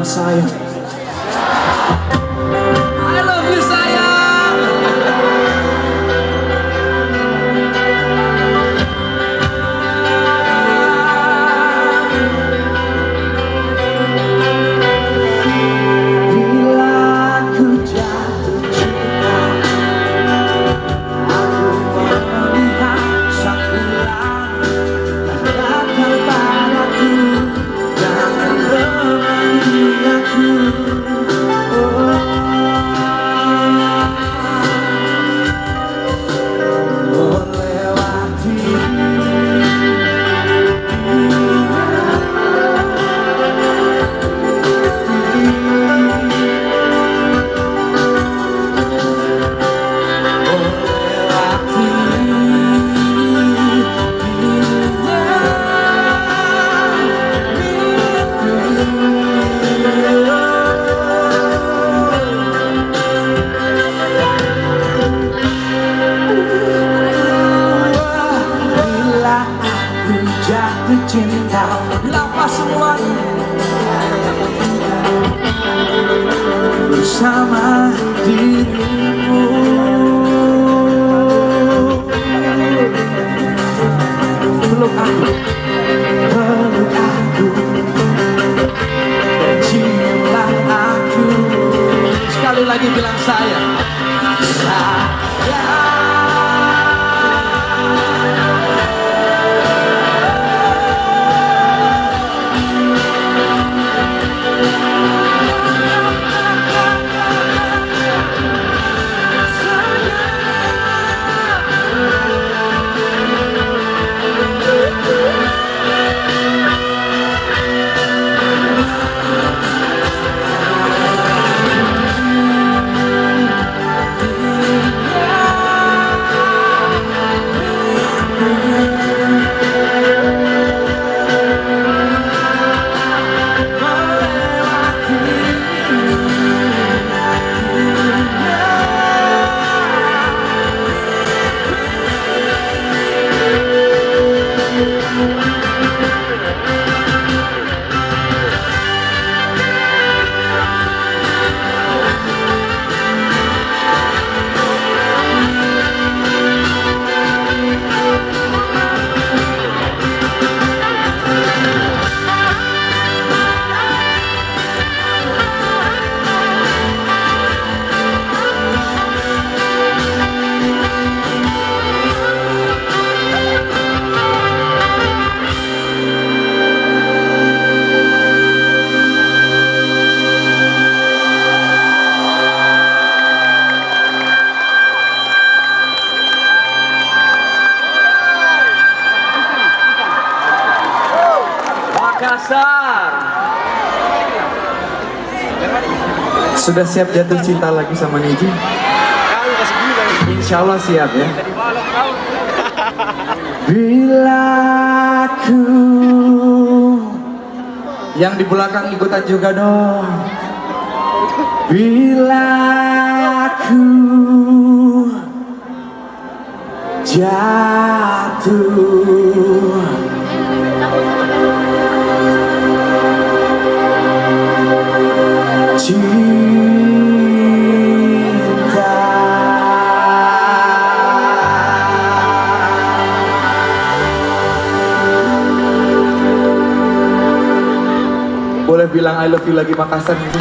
bilang sayang. I love you sayang. Bila ku jatuh cinta, aku melihat sang bulan datang padaku dan menemani aku. Melewati jatuh cinta, lepas semuanya bersama dirimu. Peluk aku, dan ciumlah aku. Sekali lagi bilang sayang, sayang. Sudah siap jatuh cinta lagi sama Niji? Insya Allah siap ya. Bila aku, yang di belakang ikutan juga dong. Bila aku jatuh cinta, boleh bilang I love you lagi Makassar gitu.